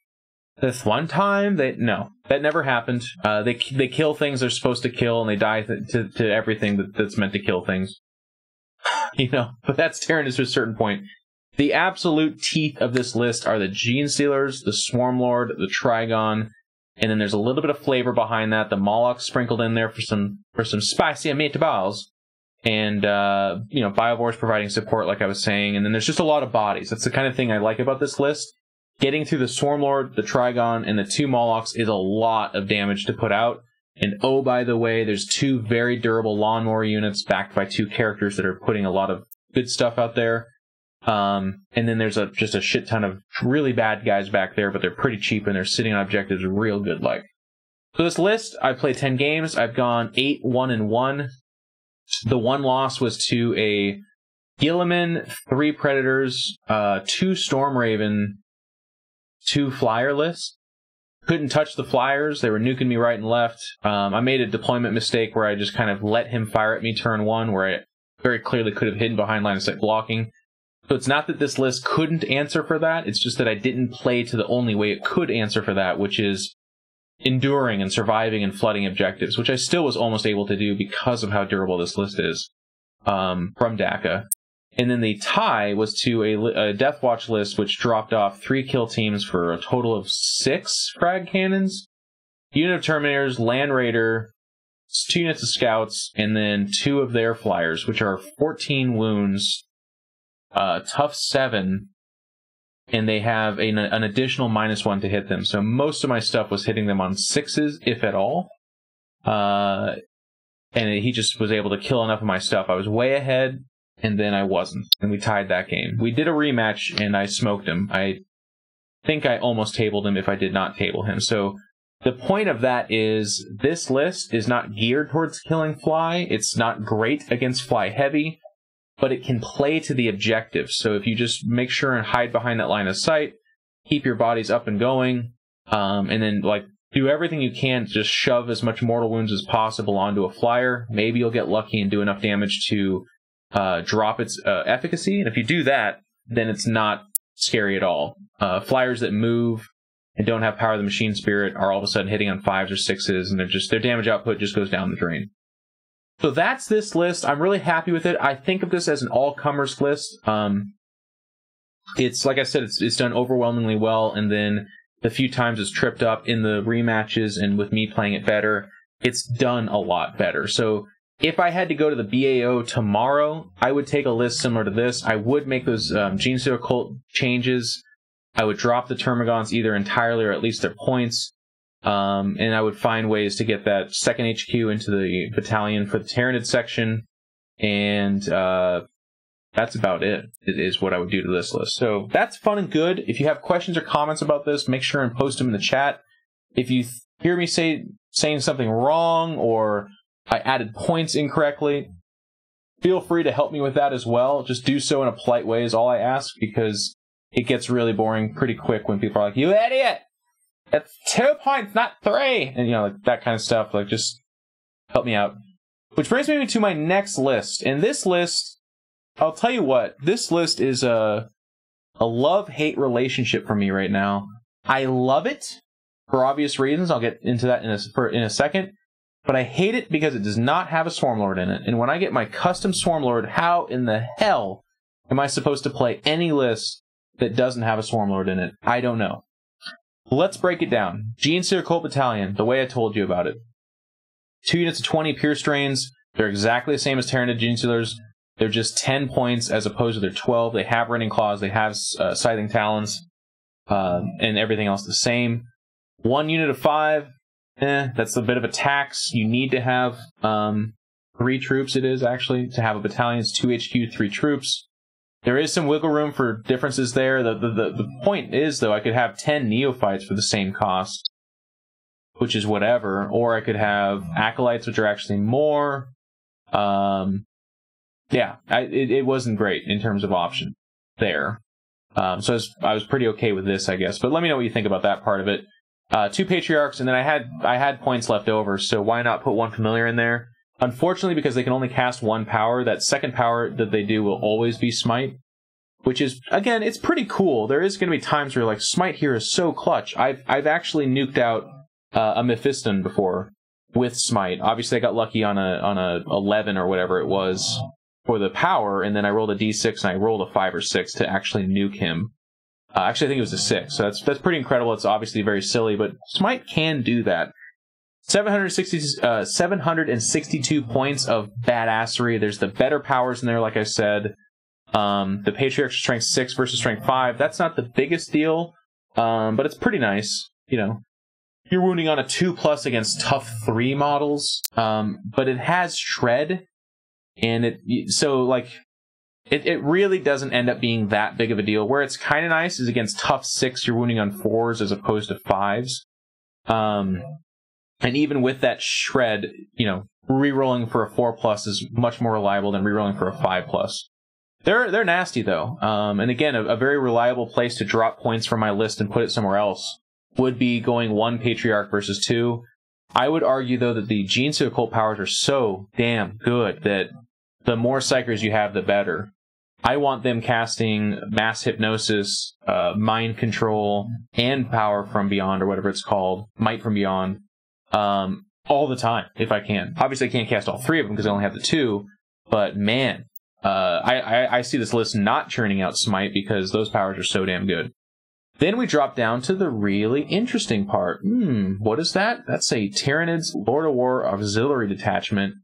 Speaker 1: This one time, no, that never happened. They kill things they're supposed to kill, and they die to everything that's meant to kill things. But that's Tyranids to a certain point. The absolute teeth of this list are the Gene Stealers, the Swarm Lord, the Trigon, and then there's a little bit of flavor behind that. The Molochs sprinkled in there for some spicy meatballs, and Biovores providing support, like I was saying. And then there's just a lot of bodies. That's the kind of thing I like about this list. Getting through the Swarm Lord, the Trigon, and the 2 Molochs is a lot of damage to put out. And oh, by the way, there's 2 very durable lawnmower units backed by 2 characters that are putting a lot of good stuff out there. And then there's just a shit ton of really bad guys back there, but they're pretty cheap and they're sitting on objectives real good like. So this list, I've played 10 games. I've gone 8-1-1. The one loss was to a Gilliman, 3 Predators, 2 Storm Raven, 2 Flyer list. Couldn't touch the Flyers. They were nuking me right and left. I made a deployment mistake where I just kind of let him fire at me turn 1, where I very clearly could have hidden behind line of sight blocking. So it's not that this list couldn't answer for that. It's just that I didn't play to the only way it could answer for that, which is enduring and surviving and flooding objectives, which I still was almost able to do because of how durable this list is from DACA. And then the tie was to a Deathwatch list, which dropped off 3 kill teams for a total of 6 frag cannons, unit of Terminators, Land Raider, 2 units of Scouts, and then 2 of their Flyers, which are 14 wounds, tough 7, and they have an additional -1 to hit them. So most of my stuff was hitting them on 6s, if at all. And he just was able to kill enough of my stuff. I was way ahead, and then I wasn't, and we tied that game. We did a rematch, and I smoked him. I think I almost tabled him if I did not table him. So the point of that is this list is not geared towards killing fly. It's not great against fly heavy, but it can play to the objective. So if you just make sure and hide behind that line of sight, keep your bodies up and going, and then do everything you can to just shove as much mortal wounds as possible onto a flyer, maybe you'll get lucky and do enough damage to drop its efficacy. And if you do that, then it's not scary at all. Flyers that move and don't have Power of the Machine Spirit are all of a sudden hitting on 5s or 6s, and their damage output just goes down the drain. So that's this list. I'm really happy with it. I think of this as an all-comers list. It's, like I said, it's done overwhelmingly well, and then the few times it's tripped up in the rematches and with me playing it better, it's done a lot better. So if I had to go to the BAO tomorrow, I would take a list similar to this. I would make those Gene Stealer Cult changes. I would drop the Termagants either entirely or at least their points. And I would find ways to get that second HQ into the battalion for the Tyranid section, and that's about it. It is what I would do to this list. So that's fun and good. If you have questions or comments about this, make sure and post them in the chat. If you hear me saying something wrong, or I added points incorrectly, feel free to help me with that as well. Just do so in a polite way is all I ask, because it gets really boring pretty quick when people are like, "You idiot! It's 2 points, not 3!" And, like that kind of stuff. Like, just help me out. Which brings me to my next list. And this list, I'll tell you what, this list is a love-hate relationship for me right now. I love it for obvious reasons. I'll get into that in a second. But I hate it because it does not have a Swarmlord in it. And when I get my custom Swarmlord, how in the hell am I supposed to play any list that doesn't have a Swarmlord in it? I don't know. Let's break it down. Genestealer Cult Battalion, the way I told you about it. 2 units of 20 Purestrains. They're exactly the same as Tyranid Genestealers. They're just 10 points as opposed to their 12. They have Rending Claws. They have Scything Talons. And everything else the same. 1 unit of 5. That's a bit of a tax. You need to have 3 troops, it is actually, to have a battalion. It's 2 HQ, 3 troops. There is some wiggle room for differences there. The point is, though, I could have 10 Neophytes for the same cost, which is whatever. Or I could have Acolytes, which are actually more. Yeah, it wasn't great in terms of option there. So I was pretty okay with this, I guess. But let me know what you think about that part of it. 2 Patriarchs, and then I had points left over, so why not put 1 Familiar in there? Unfortunately, because they can only cast 1 power, that second power that they do will always be Smite, which is, again, it's pretty cool. There is going to be times where, like, Smite here is so clutch. I've actually nuked out a Mephiston before with Smite. Obviously, I got lucky on a 11 or whatever it was for the power, and then I rolled a d6 and I rolled a 5 or 6 to actually nuke him. Actually, I think it was a 6, so that's pretty incredible. It's obviously very silly, but Smite can do that. 762 points of badassery. There's the better powers in there, like I said. The Patriarch's Strength 6 versus Strength 5. That's not the biggest deal, but it's pretty nice. You're wounding on a 2+ against tough 3 models, but it has Shred, and it really doesn't end up being that big of a deal. Where it's kind of nice is against tough 6, you're wounding on 4s as opposed to 5s. And even with that Shred, rerolling for a 4+ is much more reliable than rerolling for a 5+. They're nasty though. And again, a very reliable place to drop points from my list and put it somewhere else would be going 1 Patriarch versus 2. I would argue though that the Genestealer Cult powers are so damn good that the more Psychers you have, the better. I want them casting Mass Hypnosis, Mind Control, and Power from Beyond, or whatever it's called, Might from Beyond, all the time, if I can. Obviously, I can't cast all 3 of them because I only have the 2, but man, I see this list not churning out Smite because those powers are so damn good. Then we drop down to the really interesting part. What is that? That's a Tyranids Lord of War Auxilary Detachment.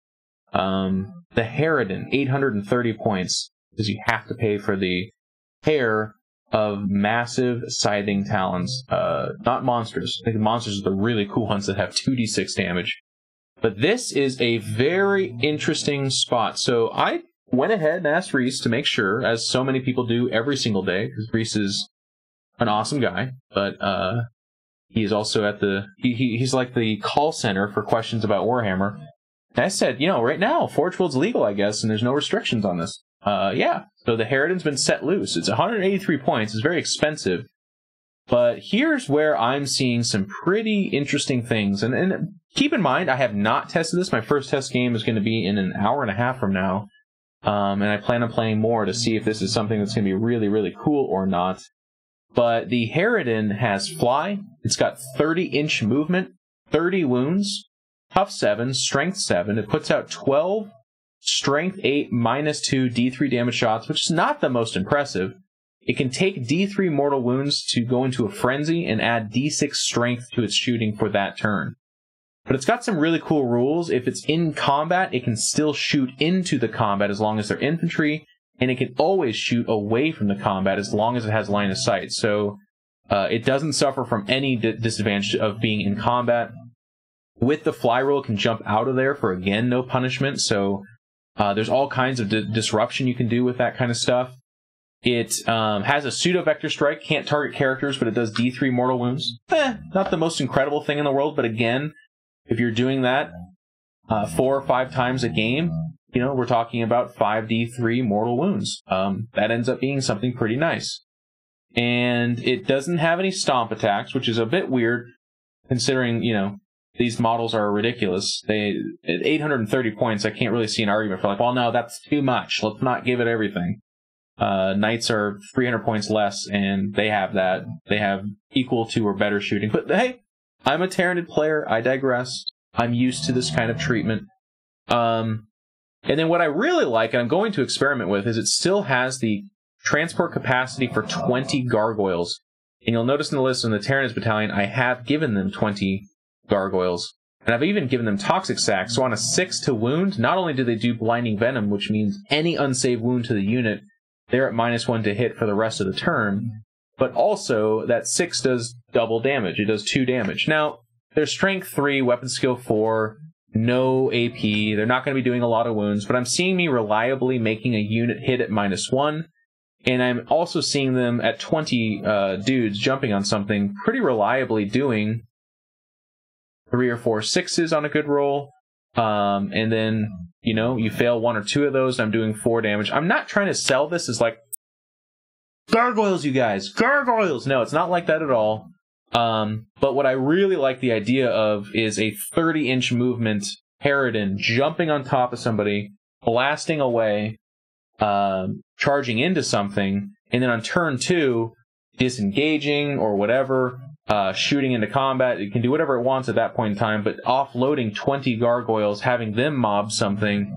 Speaker 1: The Harridan, 830 points, because you have to pay for the hair of massive Scything Talons. Not monsters. I think the monsters are the really cool ones that have 2d6 damage. But this is a very interesting spot. So I went ahead and asked Reese to make sure, as so many people do every single day, because Reese is an awesome guy, but he's also at he's like the call center for questions about Warhammer. And I said, right now, Forge World's legal, I guess, and there's no restrictions on this. Yeah, so the Harridan's been set loose. It's 183 points. It's very expensive. But here's where I'm seeing some pretty interesting things. And keep in mind, I have not tested this. My first test game is going to be in an hour and a half from now. And I plan on playing more to see if this is something that's going to be really, really cool or not. But the Harridan has Fly. It's got 30-inch movement, 30 wounds, Tough 7, Strength 7. It puts out 12 Strength 8 -2 D3 damage shots, which is not the most impressive. It can take D3 mortal wounds to go into a frenzy and add D6 strength to its shooting for that turn. But it's got some really cool rules. If it's in combat, it can still shoot into the combat as long as they're infantry, and it can always shoot away from the combat as long as it has line of sight. So It doesn't suffer from any disadvantage of being in combat. With the fly roll, it can jump out of there for, again, no punishment. So there's all kinds of disruption you can do with that kind of stuff. It has a Pseudovector Strike, can't target characters, but it does D3 mortal wounds. Not the most incredible thing in the world, but again, if you're doing that 4 or 5 times a game, you know, we're talking about 5d3 mortal wounds. That ends up being something pretty nice. And it doesn't have any stomp attacks, which is a bit weird, considering, you know, these models are ridiculous. At 830 points, I can't really see an argument for like, well, no, that's too much. Let's not give it everything. Knights are 300 points less, and they have that. They have equal to or better shooting. But hey, I'm a Tyranid player. I digress. I'm used to this kind of treatment. And then what I really like, and I'm going to experiment with, is it still has the transport capacity for 20 Gargoyles. And you'll notice in the list in the Tyranids Battalion, I have given them 20 Gargoyles. And I've even given them Toxic Sac. So on a 6 to wound, not only do they do Blinding Venom, which means any unsaved wound to the unit, they're at -1 to hit for the rest of the turn, but also that 6 does double damage. It does 2 damage. Now, they're Strength 3, Weapon Skill 4, no AP. They're not going to be doing a lot of wounds, but I'm seeing me reliably making a unit hit at -1, and I'm also seeing them at 20 dudes jumping on something pretty reliably doing 3 or 4 6s on a good roll. And then, you know, you fail 1 or 2 of those, and I'm doing 4 damage. I'm not trying to sell this as like, Gargoyles, you guys, Gargoyles! No, it's not like that at all. But what I really like the idea of is a 30-inch movement Harridan jumping on top of somebody, blasting away, charging into something, and then on turn 2, disengaging or whatever, shooting into combat. It can do whatever it wants at that point in time, but offloading 20 Gargoyles, having them mob something,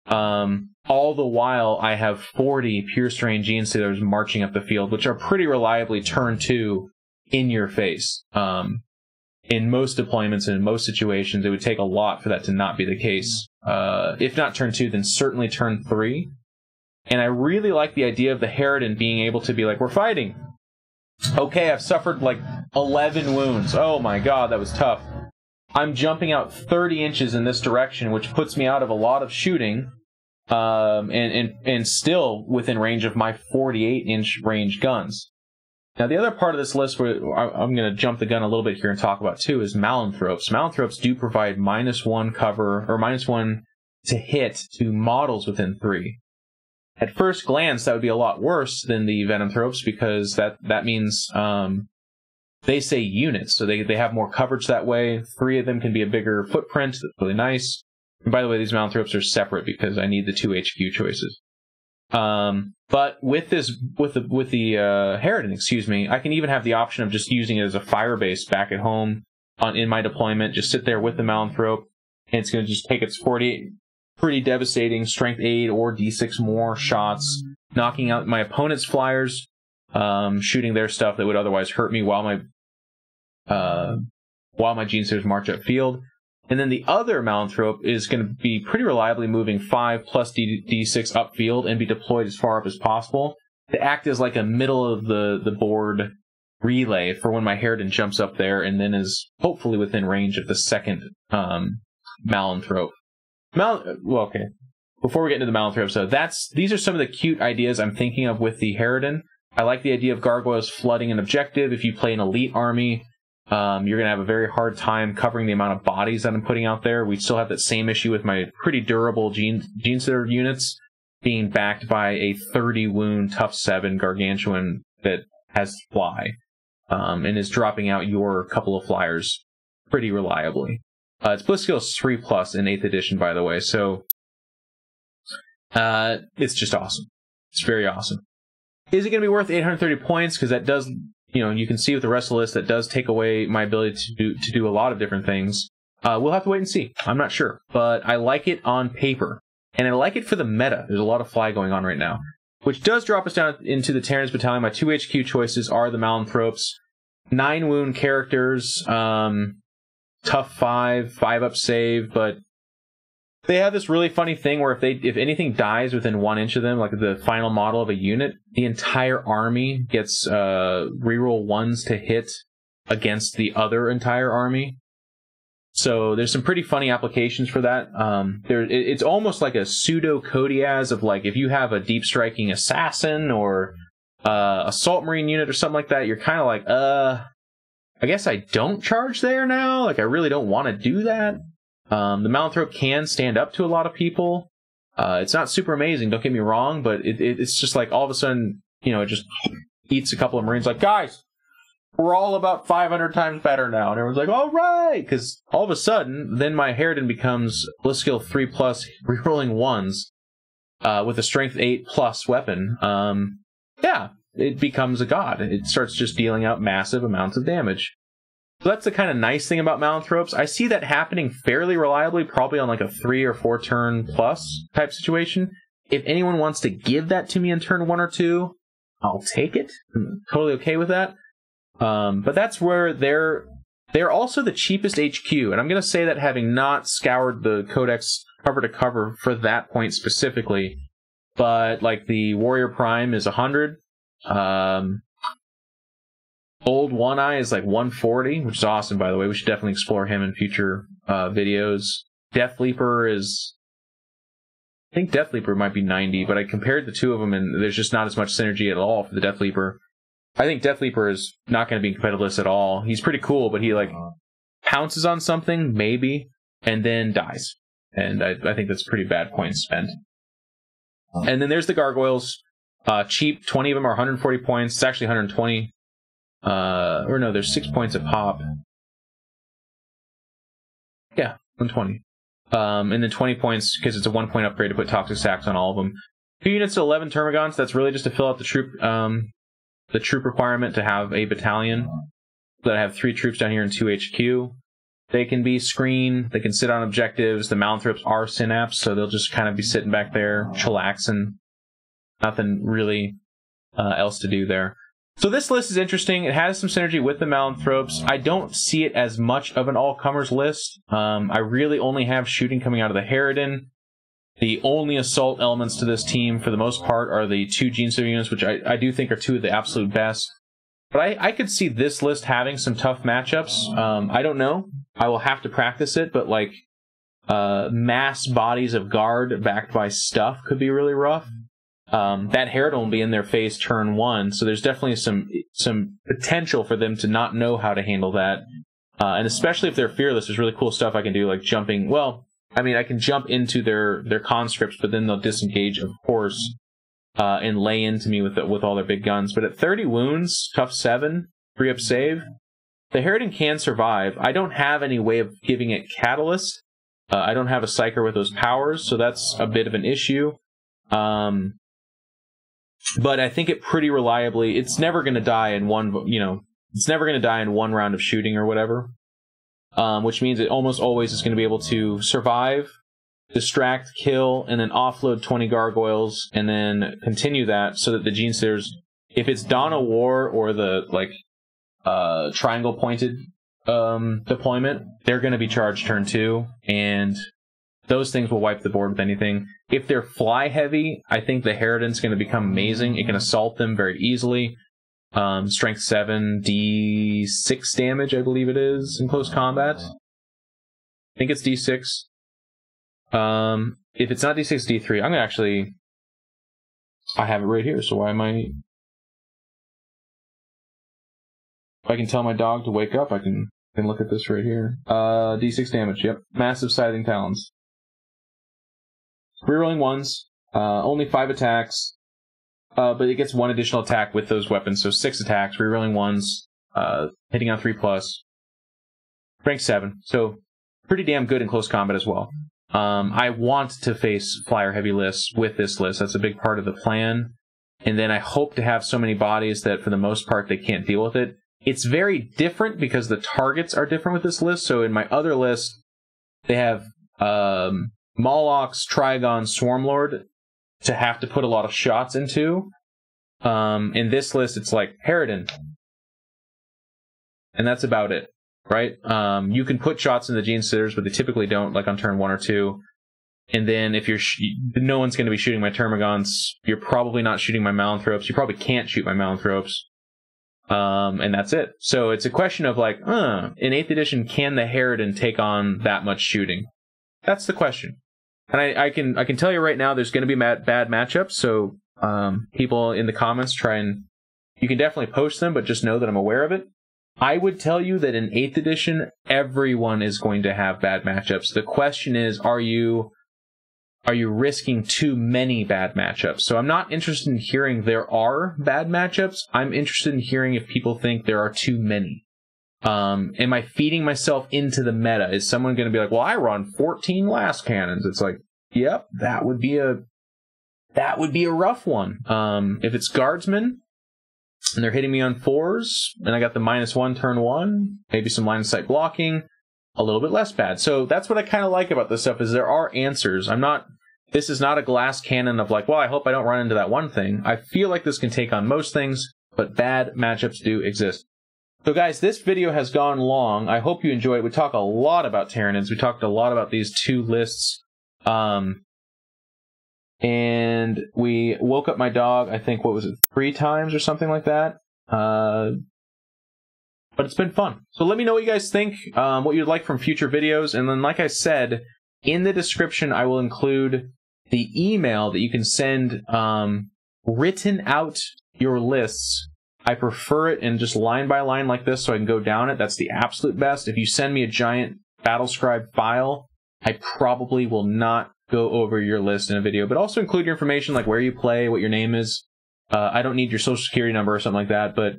Speaker 1: all the while I have 40 Purestrain Genestealers marching up the field, which are pretty reliably turn 2 in your face. In most deployments and in most situations, it would take a lot for that to not be the case. If not turn 2, then certainly turn 3. And I really like the idea of the Harridan being able to be like, we're fighting. Okay, I've suffered like 11 wounds. Oh my god, that was tough. I'm jumping out 30 inches in this direction, which puts me out of a lot of shooting, and still within range of my 48-inch range guns. Now, the other part of this list where I'm going to jump the gun a little bit here and talk about too is Venomthropes. Venomthropes do provide -1 cover, or -1 to hit to models within 3. At first glance, that would be a lot worse than the Venomthropes, because that means they say units, so they have more coverage that way. 3 of them can be a bigger footprint. That's really nice. And by the way, these Venomthropes are separate because I need the 2 HQ choices. But with the Harridan, excuse me, I can even have the option of just using it as a fire base back at home in my deployment. Just sit there with the Venomthrope, and it's going to just take its 48. Pretty devastating Strength 8 or D6 more shots, knocking out my opponent's flyers, shooting their stuff that would otherwise hurt me while my Genestealers march upfield. And then the other Venomthrope is going to be pretty reliably moving 5 plus D6 upfield and be deployed as far up as possible to act as like a middle of the board relay for when my Harridan jumps up there and then is hopefully within range of the second Venomthrope. Well, okay. Before we get into the Venomthropes, so these are some of the cute ideas I'm thinking of with the Harridan. I like the idea of Gargoyles flooding an objective. If you play an elite army, you're going to have a very hard time covering the amount of bodies that I'm putting out there. We still have that same issue with my pretty durable Genestealer units being backed by a 30 wound tough 7 Gargantuan that has fly, and is dropping out your couple of flyers pretty reliably. Its Bliss Skill is 3+ in 8th edition, by the way, so it's just awesome. It's very awesome. Is it going to be worth 830 points? Because that does, you know, you can see with the rest of the list, that does take away my ability to do a lot of different things. We'll have to wait and see. I'm not sure. But I like it on paper. And I like it for the meta. There's a lot of fly going on right now. Which does drop us down into the Tyranids Battalion. My 2 HQ choices are the Venomthropes. 9 wound characters. Tough 5 up save, but They have this really funny thing where if anything dies within 1 inch of them, like the final model of a unit, the entire army gets reroll 1s to hit against the other entire army. So there's some pretty funny applications for that. It's almost like a pseudo Kodiaz of like if you have a deep striking assassin or assault marine unit or something like that, you're kind of like, I guess I don't charge there now. Like I really don't want to do that. The Malanthrop can stand up to a lot of people. It's not super amazing, don't get me wrong, but it's just like all of a sudden, you know, it just eats a couple of Marines like, guys, we're all about 500 times better now. And everyone's like, all right, because all of a sudden, then my Harridan becomes Bliss Skill 3+, rerolling 1s with a Strength 8+ weapon. Yeah, it becomes a god. It starts just dealing out massive amounts of damage. So that's the kind of nice thing about Malanthropes. I see that happening fairly reliably, probably on like a 3 or 4 turn plus type situation. If anyone wants to give that to me in turn 1 or 2, I'll take it. I'm totally okay with that. But that's where they're also the cheapest HQ, and I'm going to say that having not scoured the Codex cover to cover for that point specifically, but like the Warrior Prime is 100. Old One Eye is like 140, which is awesome, by the way. We should definitely explore him in future videos. Death Leaper is... I think Death Leaper might be 90, but I compared the two of them, and there's just not as much synergy at all for the Death Leaper. I think Death Leaper is not going to be in competitive list at all. He's pretty cool, but he like pounces on something, maybe, and then dies. And I think that's a pretty bad point spent. And then there's the Gargoyles. Cheap, 20 of them are 140 points. It's actually 120. Or no, there's 6 points a pop. Yeah, 120. And then 20 points because it's a 1 point upgrade to put Toxic Sacs on all of them. 2 units to 11 Termagants. That's really just to fill out the troop requirement to have a battalion. That I have 3 troops down here and 2 HQ. They can be screen. They can sit on objectives. The Malanthropes are Synapse, so they'll just kind of be sitting back there, chillaxing. Nothing really else to do there. So this list is interesting. It has some synergy with the Malanthropes. I don't see it as much of an all-comers list. I really only have shooting coming out of the Harridan. The only assault elements to this team, for the most part, are the 2 Genestealer units, which I do think are 2 of the absolute best. But I could see this list having some tough matchups. I don't know. I will have to practice it, but like mass bodies of guard backed by stuff could be really rough. That Harridan will be in their face turn 1, so there's definitely some potential for them to not know how to handle that. And especially if they're fearless, there's really cool stuff I can do, like jumping. Well, I mean, I can jump into their conscripts, but then they'll disengage, of course, and lay into me with all their big guns. But at 30 wounds, tough 7, 3-up save, the Harridan can survive. I don't have any way of giving it Catalyst. I don't have a Psyker with those powers, so that's a bit of an issue. But I think it pretty reliably, it's never going to die in it's never going to die in 1 round of shooting or whatever. Which means it almost always is going to be able to survive, distract, kill, and then offload 20 Gargoyles, and then continue that so that the Genestealers, if it's Dawn of War or the triangle pointed deployment, they're going to be charged turn 2, and those things will wipe the board with anything. If they're fly heavy, I think the Harridan's going to become amazing. It can assault them very easily. Strength 7, D6 damage, I believe it is, in close combat. I think it's D6. If it's not D6, D3. I'm going to actually... I have it right here, so why am I... If I can tell my dog to wake up, I can look at this right here. D6 damage, yep. Massive Scything Talons. Rerolling 1s, only 5 attacks, but it gets 1 additional attack with those weapons, so 6 attacks, rerolling 1s, hitting on 3+, rank 7, so pretty damn good in close combat as well. I want to face flyer heavy lists with this list. That's a big part of the plan, and then I hope to have so many bodies that for the most part they can't deal with it. It's very different because the targets are different with this list, so in my other list, they have Molochs, Trigon, Swarmlord to have to put a lot of shots into. In this list, it's like Harridan. And that's about it, right? You can put shots in the Genestealers, but they typically don't, like on turn 1 or 2. And then if no one's going to be shooting my Termagants, you're probably not shooting my Venomthropes. You probably can't shoot my Venomthropes. And that's it. So it's a question of like, in 8th edition, can the Harridan take on that much shooting? That's the question. And I can tell you right now, there's going to be bad matchups. So people in the comments you can definitely post them, but just know that I'm aware of it. I would tell you that in 8th edition, everyone is going to have bad matchups. The question is, are you risking too many bad matchups? So I'm not interested in hearing there are bad matchups. I'm interested in hearing if people think there are too many. Am I feeding myself into the meta? Is someone going to be like, well, I run 14 last cannons? It's like, yep, that would be a rough one. If it's guardsmen and they're hitting me on 4s, and I got the -1 turn 1, maybe some line of sight blocking, a little bit less bad. So that's what I kind of like about this stuff, is there are answers. This is not a glass cannon of like, well, I hope I don't run into that one thing. I feel like this can take on most things, but bad matchups do exist. So guys, this video has gone long. I hope you enjoyed it. We talked a lot about Tyranids. We talked a lot about these 2 lists. And we woke up my dog, I think, 3 times or something like that. But it's been fun. So let me know what you guys think, what you'd like from future videos. And then, like I said, in the description, I will include the email that you can send written out your lists. I prefer it in just line by line like this so I can go down it. That's the absolute best. If you send me a giant Battlescribe file, I probably will not go over your list in a video, but also include your information like where you play, what your name is. I don't need your social security number or something like that, but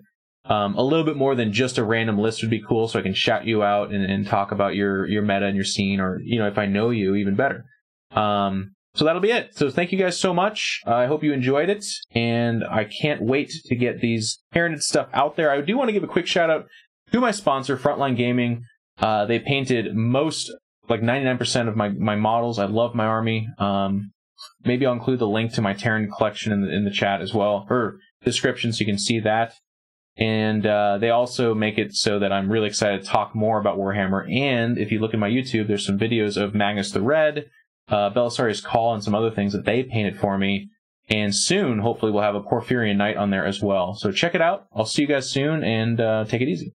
Speaker 1: a little bit more than just a random list would be cool, so I can shout you out and talk about your meta and your scene, or if I know you, even better. So that'll be it. So thank you guys so much. I hope you enjoyed it, and I can't wait to get these Tyranids stuff out there. I do want to give a quick shout out to my sponsor, Frontline Gaming. They painted like 99% of my models. I love my army. Maybe I'll include the link to my Tyranid collection in the chat as well, or description, so you can see that. And they also make it so that I'm really excited to talk more about Warhammer. And if you look at my YouTube, there's some videos of Magnus the Red, Belisarius Call, and some other things that they painted for me. And soon, hopefully, we'll have a Porphyrian Knight on there as well. So check it out. I'll see you guys soon, and take it easy.